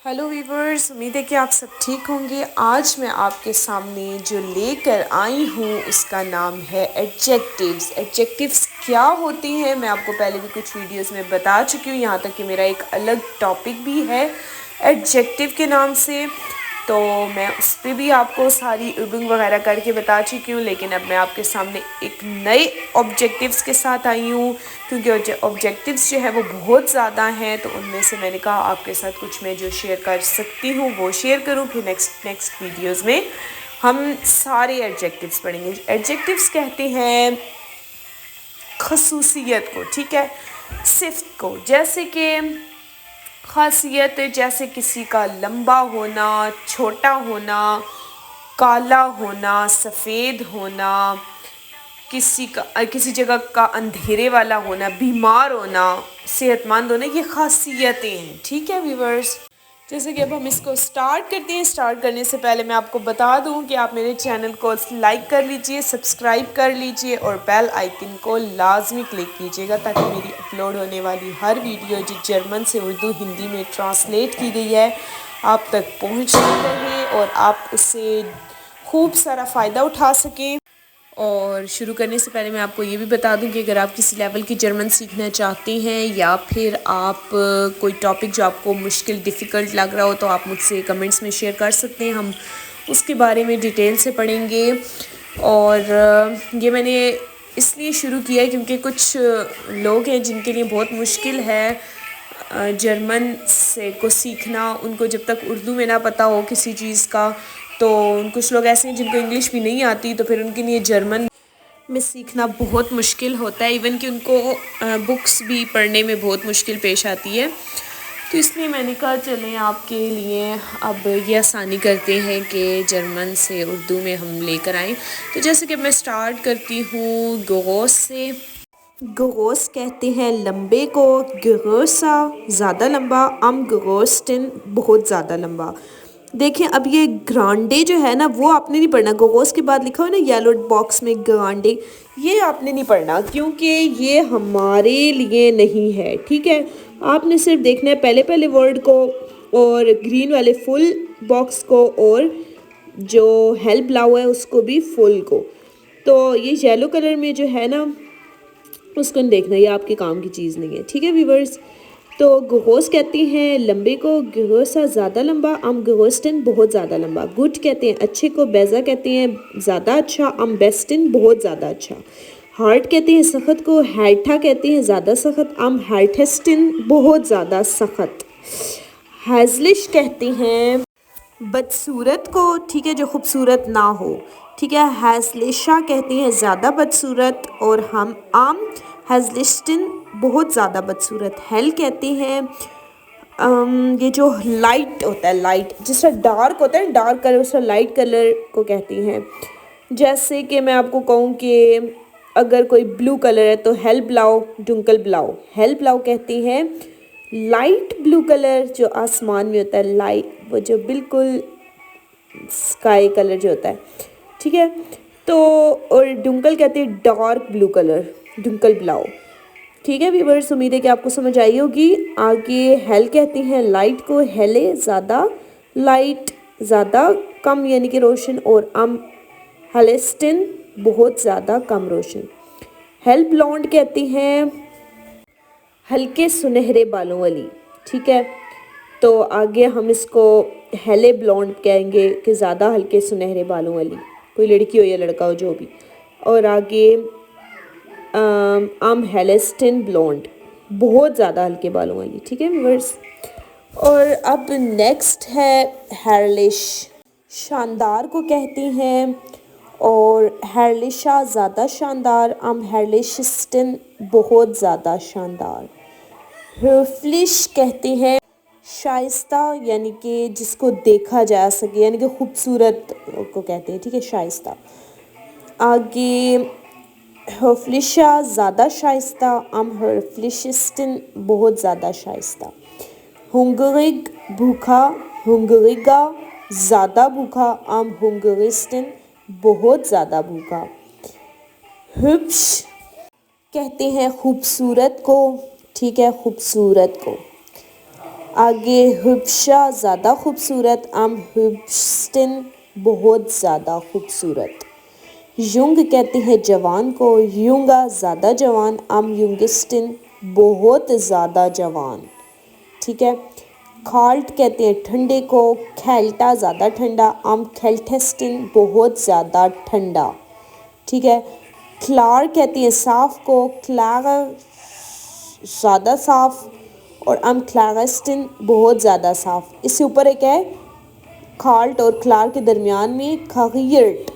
Hello viewers, उम्मीद है कि आप सब ठीक होंगे। आज मैं आपके सामने जो लेकर आई हूँ उसका नाम है एडजेक्टिव्स। एडजेक्टिव्स क्या होती हैं मैं आपको पहले भी कुछ वीडियोस में बता चुकी हूँ, यहाँ तक कि मेरा एक अलग टॉपिक भी है एडजेक्टिव के नाम से, तो मैं उस पर भी आपको सारी उबिंग वगैरह करके बता चुकी हूँ। लेकिन अब मैं आपके सामने एक नए ऑब्जेक्टिव्स के साथ आई हूँ, क्योंकि ऑब्जेक्टिव्स जो है वो बहुत ज़्यादा हैं, तो उनमें से मैंने कहा आपके साथ कुछ मैं जो शेयर कर सकती हूँ वो शेयर करूँ। फिर नेक्स्ट वीडियोज़ में हम सारे एडजेक्टिव्स पढ़ेंगे। एडजेक्टिव्स कहते हैं खसूसियत को, ठीक है, सिफ्त को। जैसे कि खासियत, जैसे किसी का लंबा होना, छोटा होना, काला होना, सफ़ेद होना, किसी जगह का अंधेरे वाला होना, बीमार होना, सेहतमंद होना, ये खासियतें हैं। ठीक है व्यूवर्स, जैसे कि अब हम इसको स्टार्ट करते हैं। स्टार्ट करने से पहले मैं आपको बता दूं कि आप मेरे चैनल को लाइक कर लीजिए, सब्सक्राइब कर लीजिए और बेल आइकन को लाजमी क्लिक कीजिएगा, ताकि मेरी अपलोड होने वाली हर वीडियो जो जर्मन से उर्दू हिंदी में ट्रांसलेट की गई है आप तक पहुंचती रहे और आप उससे खूब सारा फ़ायदा उठा सकें। और शुरू करने से पहले मैं आपको ये भी बता दूं कि अगर आप किसी लेवल की जर्मन सीखना चाहते हैं या फिर आप कोई टॉपिक जो आपको मुश्किल डिफ़िकल्ट लग रहा हो, तो आप मुझसे कमेंट्स में शेयर कर सकते हैं, हम उसके बारे में डिटेल से पढ़ेंगे। और ये मैंने इसलिए शुरू किया है क्योंकि कुछ लोग हैं जिनके लिए बहुत मुश्किल है जर्मन से को सीखना। उनको जब तक उर्दू में ना पता हो किसी चीज़ का, तो कुछ लोग ऐसे हैं जिनको इंग्लिश भी नहीं आती, तो फिर उनके लिए जर्मन में सीखना बहुत मुश्किल होता है। इवन कि उनको बुक्स भी पढ़ने में बहुत मुश्किल पेश आती है। तो इसलिए मैंने कहा चलें आपके लिए अब ये आसानी करते हैं कि जर्मन से उर्दू में हम लेकर आएँ। तो जैसे कि मैं स्टार्ट करती हूँ ग्रोस से। ग्रोस कहते हैं लंबे को, ग्रोसा ज़्यादा लंबा, अम ग्रोस्टिन बहुत ज़्यादा लंबा। देखें अब ये ग्रांडे जो है ना वो आपने नहीं पढ़ना। ग्रोस के बाद लिखा हुआ है ना येलो बॉक्स में ग्रांडे, ये आपने नहीं पढ़ना क्योंकि ये हमारे लिए नहीं है। ठीक है, आपने सिर्फ देखना है पहले पहले वर्ड को और ग्रीन वाले फुल बॉक्स को, और जो हेल्प लाओ है उसको भी फुल को। तो ये येलो कलर में जो है ना उसको देखना, ये आपके काम की चीज़ नहीं है। ठीक है व्यूवर्स, तो ग्रोस कहती हैं लंबे को, ग्रोसा ज़्यादा लंबा, अम ग्रोस्टिन बहुत ज़्यादा लंबा। गुड कहते हैं अच्छे को, बेजा कहते हैं ज़्यादा अच्छा, अम बेस्टिन बहुत ज़्यादा अच्छा। हार्ट कहते हैं सख्त को, हैठा कहते हैं ज़्यादा सख्त, अम हैठेस्टिन बहुत ज़्यादा सख्त। हैजलिश कहते हैं बदसूरत को, ठीक है, जो खूबसूरत ना हो। ठीक है, हैजलिशा कहते हैं ज़्यादा बदसूरत, और हम आम हैजलिस्टिन बहुत ज़्यादा बदसूरत। हेल कहते हैं ये जो लाइट होता है, लाइट जिस तरह डार्क होता है डार्क कलर, उस तरह लाइट कलर को कहती हैं। जैसे कि मैं आपको कहूँ कि अगर कोई ब्लू कलर है तो हेल ब्लाउ, डुंकल ब्लाउ। हेल ब्लाउ कहती हैं लाइट ब्लू कलर जो आसमान में होता है, लाइट वो जो बिल्कुल स्काई कलर जो होता है। ठीक है, तो और डुंकल कहते हैं डार्क ब्लू कलर, डुंकल ब्लाउ। ठीक है व्यूअर्स, उम्मीद है कि आपको समझ आई होगी। आगे हेल कहती हैं लाइट को, हेले ज़्यादा, लाइट ज़्यादा कम यानी कि रोशन, और अम हेलेस्टिन बहुत ज़्यादा कम रोशन। हेल ब्लॉन्ड कहती हैं हल्के सुनहरे बालों वाली। ठीक है, तो आगे हम इसको हेले ब्लॉन्ड कहेंगे कि ज़्यादा हल्के सुनहरे बालों वाली, कोई लड़की हो या लड़का हो जो भी। और आगे आम हेलेस्टिन ब्लॉन्ड बहुत ज़्यादा हल्के बालों वाली। ठीक है व्यूअर्स, और अब नेक्स्ट है हेरलिश, शानदार को कहते हैं, और हेरलिशा ज़्यादा शानदार, अम हेरलिशिस्टिन बहुत ज़्यादा शानदार। हर्फलिश कहते हैं शाइस्ता यानी कि जिसको देखा जा सके, यानी कि खूबसूरत को कहते हैं। ठीक है, शाइस्ता। आगे हर्फलिशा ज़्यादा शाइस्ता, अम हर्फलिशिस्टिन बहुत ज़्यादा शाइस्ता। हुंगरिग भूखा, हुंगरिगा ज़्यादा भूखा, अम हुंगरिस्टिन बहुत ज़्यादा भूखा। हृप्श कहते हैं खूबसूरत को। ठीक है, खूबसूरत को। आगे हुब्शा ज़्यादा खूबसूरत, अम हुब्स्टिन बहुत ज़्यादा खूबसूरत। युंग कहते हैं जवान को, युंगा ज़्यादा जवान, अम युंगिस्टिन बहुत ज़्यादा जवान। ठीक है। खाल्ट कहते हैं ठंडे को, खेल्टा ज़्यादा ठंडा, अम खेल्टेस्टिन बहुत ज़्यादा ठंडा। ठीक है। क्लार कहते हैं साफ़ को, क्लार ज़्यादा साफ़, और अम क्लारस्टिन बहुत ज़्यादा साफ़। इससे ऊपर एक है खाल्ट और क्लार के दरमियान में खगियर्ट।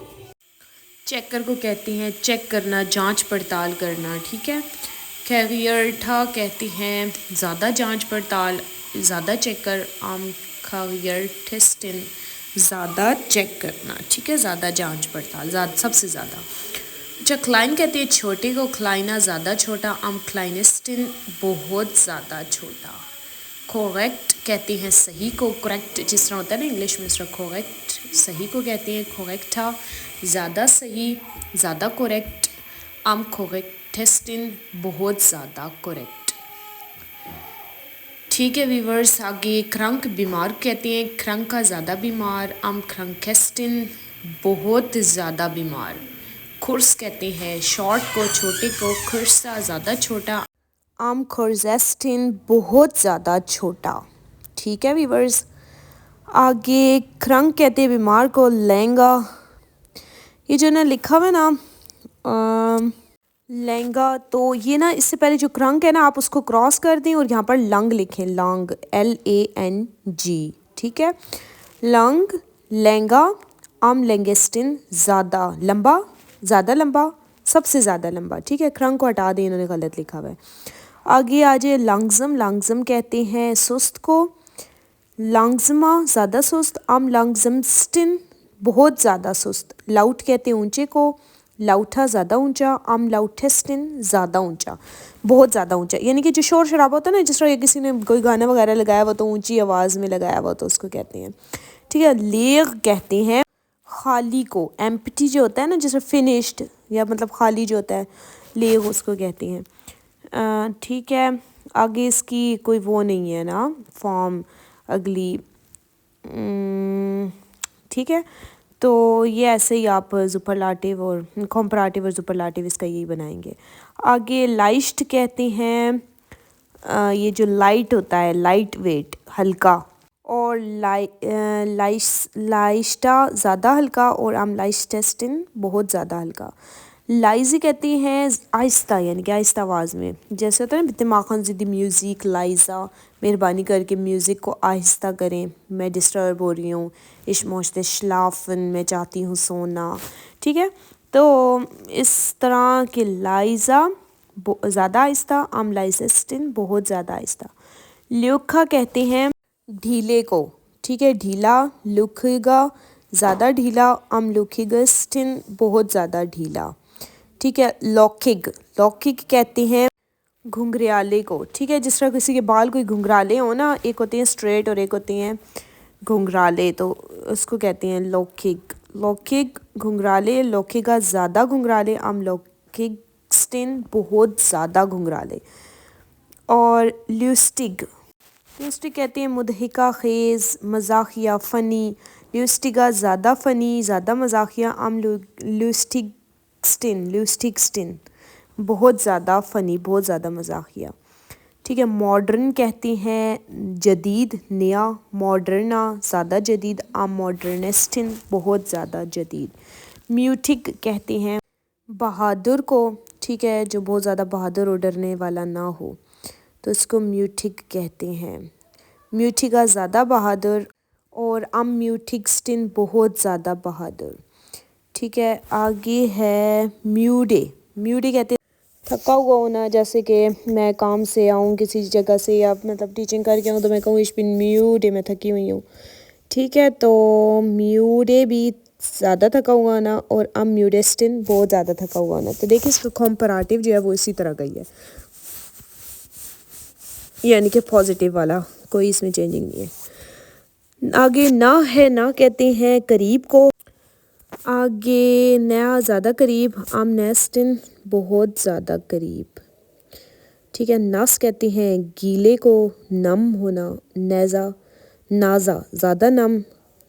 चेकर को कहते हैं चेक करना, जांच पड़ताल करना। ठीक है। खगियर्ठा कहती हैं ज़्यादा जांच पड़ताल, ज़्यादा चेकर, आम खगियर्टिस्टिन ज़्यादा चेक करना। ठीक है। ज़्यादा जांच पड़ताल, ज़्यादा सबसे ज़्यादा। अच्छा, क्लाइन कहते हैं छोटे को, क्लाइना ज़्यादा छोटा, अम क्लाइनिस्टिन बहुत ज़्यादा छोटा। कोरेक्ट कहते हैं सही को, करेक्ट जिस तरह होता है ना इंग्लिश में, इस तरह कोरेक्ट सही को कहते हैं कोरेक्टा, ज़्यादा सही, ज़्यादा कोरेक्ट, अम कोरेक्टेस्टिन बहुत ज़्यादा कोरेक्ट। ठीक है वीवर्स, आगे क्रंक बीमार कहते हैं क्रंक का ज़्यादा बीमार, अम क्रंकेस्टिन बहुत ज़्यादा बीमार। खुर्स कहते हैं शॉर्ट को, छोटे को, खुर्सा ज़्यादा छोटा, आम खुर्जेस्टिन बहुत ज़्यादा छोटा। ठीक है वीवर्स, आगे क्रंक कहते हैं बीमार को लहंगा। ये जो ना लिखा हुआ है ना लहंगा, तो ये ना इससे पहले जो क्रंक है ना आप उसको क्रॉस कर दें और यहाँ पर लंग लिखें, लंग LANG। ठीक है। लंग लहंगा, आम लेंगेस्टिन ज़्यादा लंबा, ज़्यादा लंबा, सबसे ज़्यादा लंबा। ठीक है। क्रंक को हटा दें, इन्होंने गलत लिखा हुआ है। आगे आ जाए लंगज़म, लंगज़म कहते हैं सुस्त को, लंगज़मा ज़्यादा सुस्त, अम लंगज़मस्टिन बहुत ज़्यादा सुस्त। लाउट कहते हैं ऊंचे को, लाउठा ज़्यादा ऊंचा, अम लाउटेस्टिन ज़्यादा ऊंचा, बहुत ज़्यादा ऊंचा। यानी कि जो शोर शराबा होता है ना, जिस तरह किसी ने कोई गाना वगैरह लगाया हुआ तो ऊंची आवाज़ में लगाया हुआ तो उसको कहते हैं। ठीक है। लेग कहते हैं खाली को, एम्प्टी जो होता है ना, जैसे फिनिश्ड या मतलब खाली जो होता है, लेग उसको कहते हैं। ठीक है। आगे इसकी कोई वो नहीं है ना फॉर्म अगली। ठीक है। तो ये ऐसे ही आप सुपरलाटिव और कंपैरेटिव और सुपरलाटिव इसका यही बनाएंगे। आगे लाइस्ट कहते हैं ये जो लाइट होता है, लाइट वेट हल्का, और लाइस्टा ज़्यादा हल्का, और आम लाइस्टेस्टिन बहुत ज़्यादा हल्का। लाइजी कहती हैं आहिस्ता, यानी कि आहिस्ता आवाज़ में, जैसे होता है ना दिमागन ज़िद्दी म्यूज़िक लाइजा, मेहरबानी करके म्यूज़िक को आहिस्ता करें, मैं डिस्टर्ब हो रही हूँ, इश मोश्ते श्लाफन, मैं चाहती हूँ सोना। ठीक है। तो इस तरह के लाइजा ज़्यादा आहिस्ता, आम लाइसेस्टिन बहुत ज़्यादा आहिस्ता। ल्यूखा कहते हैं ढीले को। ठीक है। ढीला, लुखगा ज़्यादा ढीला, अम लुखिगस्टिन बहुत ज़्यादा ढीला। ठीक है। लौकिक, लौकिक कहते हैं घुंघराले को। ठीक है। जिस तरह किसी के बाल कोई घुंघराले हो ना, एक होते हैं स्ट्रेट और एक होते हैं घुंघराले, तो उसको कहते हैं लौकिक। लौकिक घुंघराले, लौकिका ज़्यादा घुंघराले, अम लौकिगस्टिन बहुत ज़्यादा घुंघराले। और ल्यूस्टिग, ल्यूस्टिक कहते हैं मुदहिका खेज़, मजाकिया फ़नी, ल्यूस्टिगा ज़्यादा फ़नी, ज़्यादा मजाकिया, अम ल्यूस्टिक्सटिन बहुत ज़्यादा फ़नी, बहुत ज़्यादा मजाकिया। ठीक है। मॉडर्न कहते हैं जदीद, नया, मॉडर्ना ज़्यादा जदीद, अम मॉडर्निस्टिन बहुत ज़्यादा जदीद। म्यूटिक कहते हैं बहादुर को। ठीक है। जो बहुत ज़्यादा बहादुर और डरने वाला ना हो तो इसको म्यूटिक कहते हैं। म्यूटिका ज़्यादा बहादुर, और अम म्यूटिक्सटिन बहुत ज़्यादा बहादुर। ठीक है। आगे है म्यूडे, म्यूडे कहते हैं थका हुआ होना, जैसे कि मैं काम से आऊँ किसी जगह से या मतलब टीचिंग करके आऊँ तो मैं कहूँ इस बिन म्यूडे, मैं थकी हुई हूँ। ठीक है। तो म्यूडे भी ज़्यादा थका हुआ ना, और अम म्यूडेस्टिन बहुत ज़्यादा थका हुआ ना। तो देखिए इसका कंपैरेटिव जो है वो इसी तरह का ही है, यानी कि पॉजिटिव वाला, कोई इसमें चेंजिंग नहीं है। आगे ना है, ना कहते हैं करीब को। आगे नया ज़्यादा करीब, आम नेस्टिन बहुत ज़्यादा करीब। ठीक है। नस कहते हैं गीले को, नम होना, नेज़ा नाज़ा ज़्यादा नम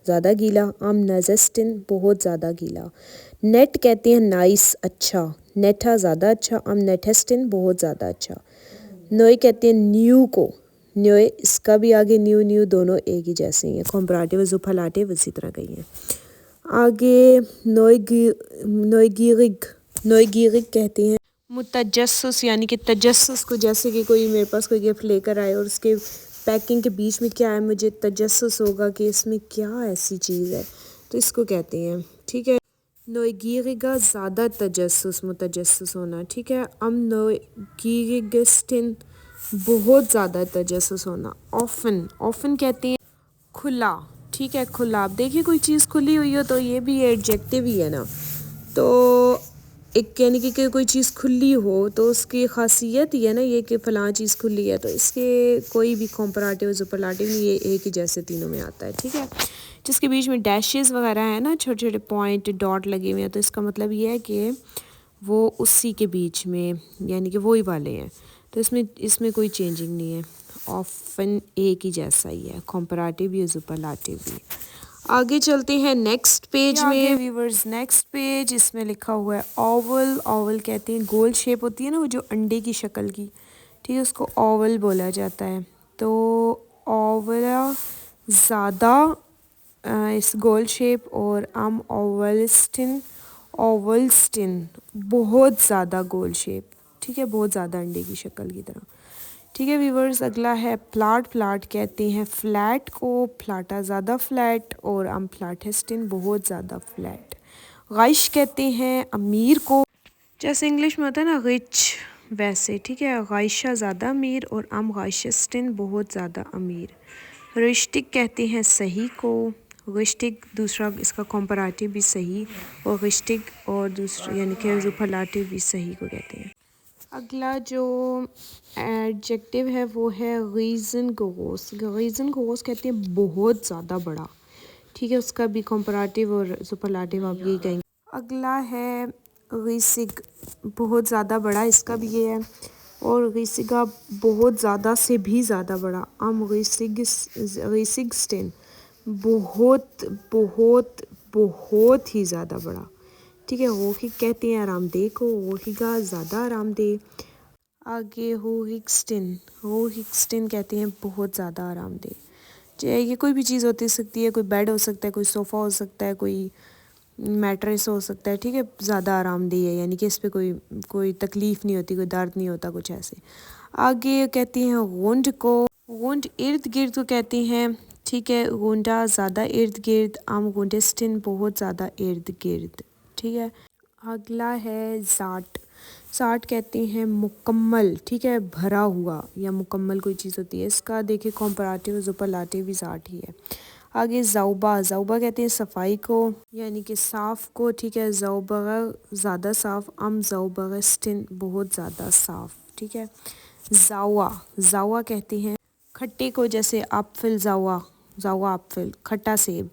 ज़्यादा गीला, आम नज़स्टिन बहुत ज़्यादा गीला। नेट कहते हैं नाइस अच्छा, नेठा ज़्यादा अच्छा, आम नेठस्टिन बहुत ज़्यादा अच्छा। नोए कहते हैं न्यू को, न्योए इसका भी आगे न्यू न्यू दोनों एक ही जैसे ही हैं, कंपैरेटिव जुफलाटिव इसी तरह का ही है। आगे नोएगीरिग, नोएगीरिग कहते हैं मुतजस्सुस, यानी कि तजस्सुस को, जैसे कि कोई मेरे पास कोई गिफ्ट लेकर आए और उसके पैकिंग के बीच में क्या है, मुझे तजस्सुस होगा कि इसमें क्या ऐसी चीज़ है, तो इसको कहते हैं। ठीक है। नोएगीरिगा ज़्यादा तजस्सुस, मुतजस्सुस होना। ठीक है। नोएगीरिगस्टिन बहुत ज़्यादा तजस्सुस होना। ऑफन, ऑफन कहते हैं खुला। ठीक है, खुला। आप देखिए कोई चीज़ खुली हुई हो तो ये भी एडजेक्टिव ही है ना, तो एक यानी कि कोई चीज़ खुली हो तो उसकी खासियत ही है ना ये कि फ़लाँ चीज़ खुली है, तो इसके कोई भी कंपैरेटिव सुपरलाटिव नहीं, ये एक ही जैसे तीनों में आता है। ठीक है। जिसके बीच में डैशेस वगैरह है ना, छोटे छोटे पॉइंट डॉट लगे हुए हैं, तो इसका मतलब ये है कि वो उसी के बीच में, यानी कि वही वाले हैं, तो इसमें इसमें कोई चेंजिंग नहीं है। ऑफन एक ही जैसा ही है, कंपैरेटिव भी सुपरलाटिव भी। आगे चलते हैं नेक्स्ट पेज में व्यूवर्स। नेक्स्ट पेज, इसमें लिखा हुआ है ओवल। ओवल कहते हैं गोल शेप होती है ना, वो जो अंडे की शक्ल की, ठीक है, उसको ओवल बोला जाता है। तो ओवला ज़्यादा इस गोल शेप, और आम ओवलस्टिन, ओवलस्टिन बहुत ज़्यादा गोल शेप। ठीक है, बहुत ज़्यादा अंडे की शक्ल की तरह। ठीक है व्यूवर्स, अगला है फ्लैट। फ्लैट कहते हैं फ्लैट को, फ्लैटा ज़्यादा फ्लैट, और अम फ्लैटेस्टिन बहुत ज़्यादा फ्लैट। गाइश कहते हैं अमीर को, जैसे इंग्लिश में होता है ना रिच, वैसे। ठीक है, गाइशा ज़्यादा अमीर, और अम गाइशस्टिन बहुत ज़्यादा अमीर। रिश्तिक कहते हैं सही को, रिश्तिक दूसरा इसका कंपैरेटिव भी सही, और रिश्तिक और दूसरा यानी कि सुपरलाटिव भी सही को कहते हैं। अगला जो एडजेक्टिव है वो है रीज़न गोस। रीज़न गोस कहते हैं बहुत ज़्यादा बड़ा। ठीक है, उसका भी कंपैरेटिव और सुपरलाटिव आप यही कहेंगे। अगला है रीसिग, बहुत ज़्यादा बड़ा, इसका भी ये है। और रीसिगा बहुत ज़्यादा से भी ज़्यादा बड़ा। रीसिगस्टिन बहुत बहुत बहुत ही ज़्यादा बड़ा। ठीक है, होहिक कहते हैं आरामदेह को, होहिगा ज़्यादा आरामदेह। आगे होहिक्सटिन कहते हैं बहुत ज़्यादा आरामदेह। चाहे ये कोई भी चीज़ होती सकती है, कोई बेड हो सकता है, कोई सोफ़ा हो सकता है, कोई मैट्रेस हो सकता है। ठीक है, ज़्यादा आरामदेह है, यानी कि इस पर कोई तकलीफ़ नहीं होती, कोई दर्द नहीं होता, कुछ ऐसे। आगे कहते हैं गुंड को, गुंड इर्द गिर्द को कहते हैं। ठीक है, गुंडा ज़्यादा इर्द गिर्द, आम गुंडस्टिन बहुत ज़्यादा इर्द गिर्द। ठीक है। अगला है ज़ाट। ज़ाट कहते हैं मुकम्मल। ठीक है, भरा हुआ या मुकम्मल कोई चीज़ होती है, इसका देखिए कंपैरेटिव सुपरलाटिव भी ज़ाट ही है। आगे ज़ौबा। ज़ौबा कहते हैं सफाई को, यानी कि साफ़ को। ठीक है, ज़ौबा ज़्यादा साफ़, अम ज़ौबस्टिन बहुत ज़्यादा साफ़। ठीक है। ज़ावा। ज़ावा कहते हैं खट्टे को, जैसे आपफिल ज़ावा, ज़ावा आपफिल खट्टा सेब।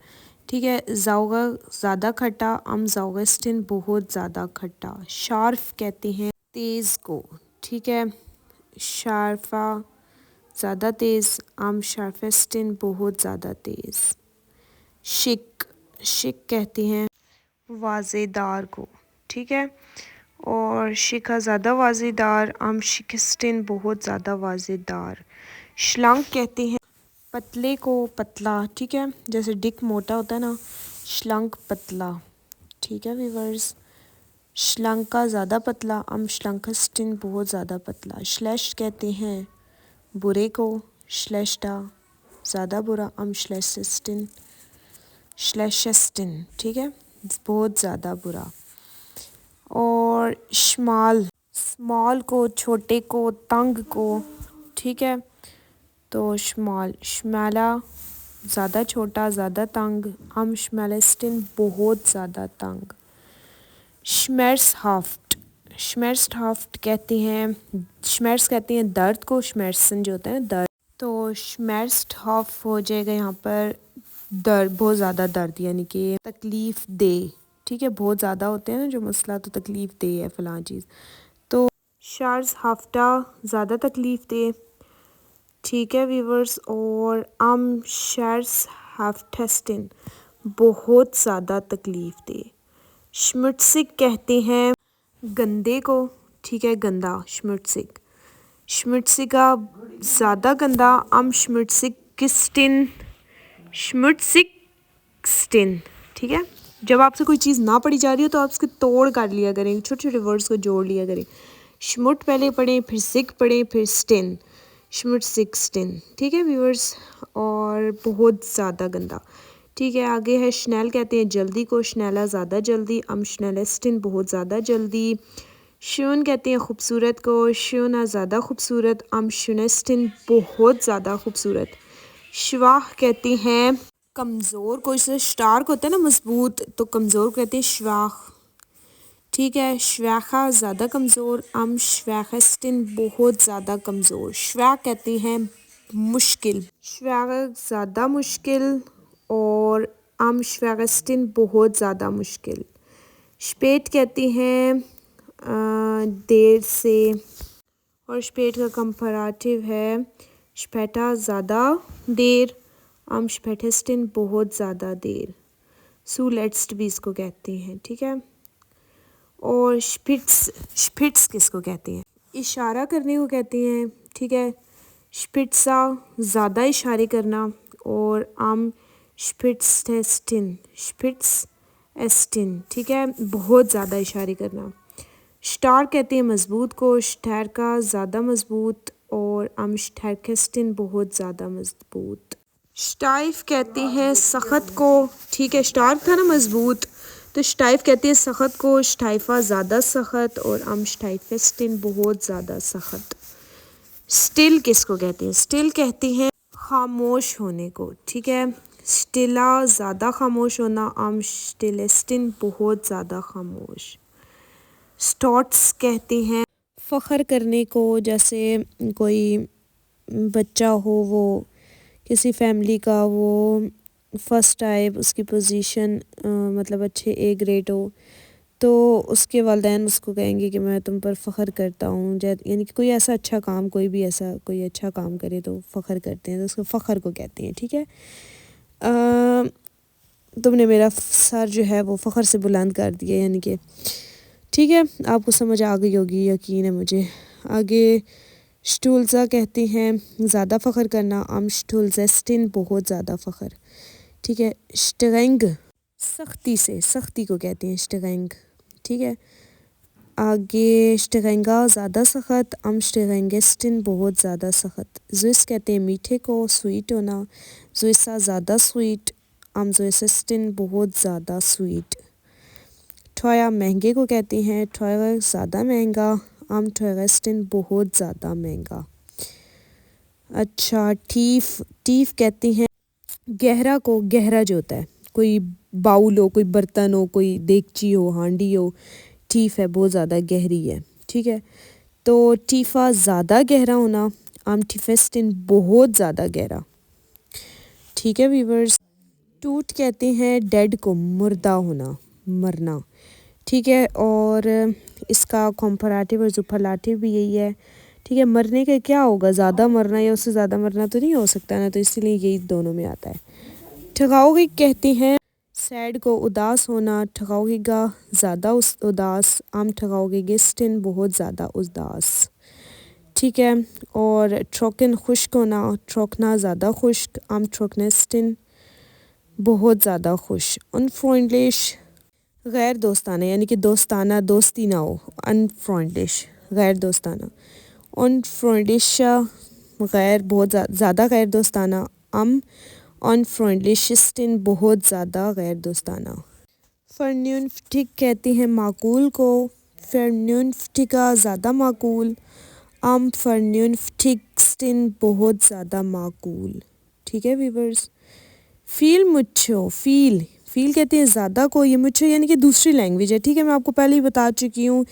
ठीक है, ज़ाउगा ज़्यादा खट्टा, अम ज़ाउगस्टिन बहुत ज़्यादा खट्टा। शार्फ कहते हैं तेज़ को। ठीक है, शार्फा ज़्यादा तेज़, अम शार्फेस्टिन बहुत ज़्यादा तेज़। शिक, शिक कहते हैं वाज़ेदार को। ठीक है, और शिका ज़्यादा वाज़ेदार, अम शिकस्टिन बहुत ज़्यादा वाज़ेदार। श्लंक कहते हैं पतले को, पतला। ठीक है, जैसे डिक मोटा होता है ना, श्लंक पतला। ठीक है व्यूवर्स, श्लंका ज़्यादा पतला, अम श्लंकस्टिन बहुत ज़्यादा पतला। श्लेश कहते हैं बुरे को, श्लेष्टा ज़्यादा बुरा, अम श्लेशिस्टिन श्लेशस्टिन। ठीक है, बहुत ज़्यादा बुरा। और स्मॉल, स्मॉल को, छोटे को, तंग को। ठीक है, तो स्मॉल, स्मैला ज़्यादा छोटा, ज़्यादा तंग, अम स्मैलेस्टिन बहुत ज़्यादा तंग। श्मेर्सहाफ्ट, श्मेर्सहाफ्ट कहते हैं, श्मेर्स कहते हैं दर्द को, श्मेर्सन जो होता है ना दर्द, तो श्मेर्सहाफ्ट हो जाएगा यहाँ पर दर्द, बहुत ज़्यादा दर्द, यानी कि तकलीफ़ दे। ठीक है, बहुत ज़्यादा होते हैं ना जो मसला, तो तकलीफ़ दे है फ़लाँ चीज़, तो शार्स हफ्ता ज़्यादा तकलीफ़ दे, ठीक है व्यूवर्स। और शार्स हफ्टेस्टिन बहुत ज़्यादा तकलीफ़ दे। श्मुट्सिक कहते हैं गंदे को, ठीक है, गंदा श्मुट्सिक। श्मुट्सिका ज़्यादा गंदा, श्मुट्सिकिस्टिन, श्मुट्सिक्स्टिन, ठीक है। जब आपसे कोई चीज़ ना पढ़ी जा रही हो तो आप उसके तोड़ कर लिया करें, छोटे छोटे वर्ड्स को जोड़ लिया करें। श्मुट पहले पढ़ें, फिर सिक पढ़ें, फिर स्टिन, श्मुट्सिक्स्टिन, ठीक है व्यूअर्स। और बहुत ज़्यादा गंदा, ठीक है। आगे है शनैल कहते हैं जल्दी को, शनैला ज़्यादा जल्दी, शनैलेस्टिन बहुत ज़्यादा जल्दी। शून कहते हैं खूबसूरत को, शूना ज़्यादा खूबसूरत, शुनेस्टिन बहुत ज़्यादा खूबसूरत। शवाह कहते हैं कमज़ोर को, जैसे स्टार्क होता है ना मजबूत, तो कमज़ोर कहते हैं शवाह, ठीक है। शवाखा ज़्यादा कमज़ोर, शवाखस्टिन बहुत ज़्यादा कमज़ोर। शवा कहते हैं मुश्किल, शवा ज़्यादा मुश्किल, और शवाखस्टिन बहुत ज़्यादा मुश्किल। स्पेट कहते हैं देर से, और स्पेट का कंपैरेटिव है स्पेटा ज़्यादा देर, स्पेटेस्टिन बहुत ज़्यादा देर। सूलेट्स्ट भी इसको कहते हैं, ठीक है। और स्पिट्स किसको कहते हैं? इशारा करने को कहते हैं, ठीक है। स्पिट्सा ज़्यादा इशारे करना, और स्पिट्स एस्टिन, ठीक है, बहुत ज़्यादा इशारे करना। स्टार कहते हैं मज़बूत को, स्टार का ज़्यादा मज़बूत, और स्टारकेस्टिन बहुत ज़्यादा मज़बूत। स्टाइफ कहते हैं सख्त को, ठीक है। स्टार था ना मज़बूत, तो स्टाइफ कहते हैं सख्त को, स्टाइफा ज़्यादा सख्त, और स्टाइफेस्टिन बहुत ज़्यादा सख्त। स्टिल किसको कहते हैं? स्टिल कहते हैं खामोश होने को, ठीक है। स्टिला ज़्यादा खामोश होना, स्टिलेस्टिन बहुत ज़्यादा खामोश। स्टॉट्स कहते हैं फ़ख्र करने को, जैसे कोई बच्चा हो, वो किसी फैमिली का वो फर्स्ट आए, उसकी पोजीशन मतलब अच्छे ए ग्रेड हो, तो उसके वालिदैन उसको कहेंगे कि मैं तुम पर फ़ख्र करता हूँ। यानी कि कोई ऐसा अच्छा काम, कोई भी ऐसा कोई अच्छा काम करे तो फ़ख्र करते हैं, तो उसको फ़ख्र को कहते हैं, ठीक है। तुमने मेरा सर जो है वो फ़ख्र से बुलंद कर दिया, यानी कि, ठीक है, आपको समझ आ गई होगी, यकीन है मुझे। आगे स्टूल्ज़ा कहते हैं ज़्यादा फ़ख्र करना, स्टूल्ज़ेस्टिन बहुत ज़्यादा फ़ख्र, ठीक है। स्ट्रेंग सख्ती से, सख्ती को कहते हैं स्ट्रेंग, ठीक है। आगे स्ट्रेंगा ज़्यादा सख्त, स्ट्रेंगेस्टिन बहुत ज़्यादा सख्त। जुइस कहते हैं मीठे को, स्वीट होना, जुइसा ज़्यादा स्वीट, जुइसेस्टिन बहुत ज़्यादा स्वीट। ठोया महंगे को कहते हैं, ठोया ज़्यादा महंगा, ठोयगेस्टिन बहुत ज़्यादा महंगा। अच्छा, टीफ कहते हैं गहरा को, गहरा जो होता है, कोई बाउल हो, कोई बर्तन हो, कोई देगची हो, हांडी हो, टीफ है बहुत ज़्यादा गहरी है, ठीक है। तो टीफा ज़्यादा गहरा होना, टीफेस्टिन बहुत ज़्यादा गहरा, ठीक है व्यूवर्स। टूट कहते हैं डेड को, मुर्दा होना, मरना, ठीक है। और इसका कंपैरेटिव और सुपरलेटिव भी यही है, ठीक है। मरने का क्या होगा, ज़्यादा मरना या उससे ज़्यादा मरना तो नहीं हो सकता ना, तो इसलिए यही दोनों में आता है। ठगाओगे कहते हैं सैड को, उदास होना, ठगाओगेगा ज़्यादा उदास, ठगाओगेगिस्टिन बहुत ज़्यादा उदास, ठीक है। और ट्रोकन खुश्क होना, ट्रोकना ज़्यादा खुश्क, ट्रोकनेस्टिन बहुत ज़्यादा खुश। अनफ्रेंडलिश गैर दोस्ताना, यानी कि दोस्ताना दोस्ती ना हो, अनफ्रेंडलिश गैर दोस्ताना। अनफ्रेंडलिश गैर बहुत ज़्यादा गैर दोस्ताना, अनफ्रेंडलिशिस्टिन बहुत ज़्यादा गैर दोस्ताना। फर्न्यूनफ्टिक कहते हैं माकूल को, फर्न्यूनफ्टिका ज़्यादा माकूल, फर्न्यूनफ्टिक्स्टिन बहुत ज़्यादा माकूल, ठीक है व्यूवर्स। फील मुच्छो, फील कहते हैं ज़्यादा को, ये मुच्छो यानी कि दूसरी लैंग्वेज है, ठीक है। मैं आपको पहले ही बता चुकी हूँ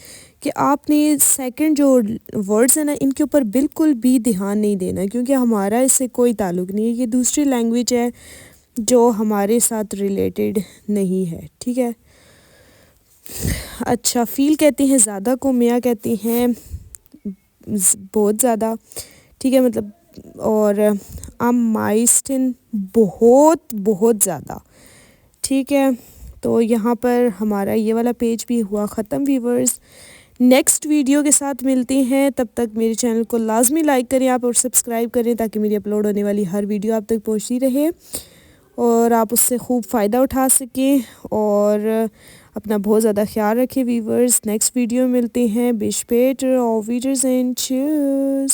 कि आपने सेकंड जो वर्ड्स हैं ना, इनके ऊपर बिल्कुल भी ध्यान नहीं देना, क्योंकि हमारा इससे कोई ताल्लुक़ नहीं है, ये दूसरी लैंग्वेज है जो हमारे साथ रिलेटेड नहीं है, ठीक है। अच्छा, फील कहते हैं ज़्यादा को, मियाँ कहते हैं बहुत ज़्यादा, ठीक है, मतलब, और अमाइस्टिन बहुत बहुत ज़्यादा, ठीक है। तो यहाँ पर हमारा ये वाला पेज भी हुआ ख़त्म व्यूवर्स। नेक्स्ट वीडियो के साथ मिलते हैं, तब तक मेरे चैनल को लाजमी लाइक करें आप और सब्सक्राइब करें ताकि मेरी अपलोड होने वाली हर वीडियो आप तक पहुँचती रहे और आप उससे खूब फ़ायदा उठा सकें। और अपना बहुत ज़्यादा ख्याल रखें व्यूवर्स। नेक्स्ट वीडियो मिलते हैं। बिश पेटर और वीडर्स एंड चीयर्स।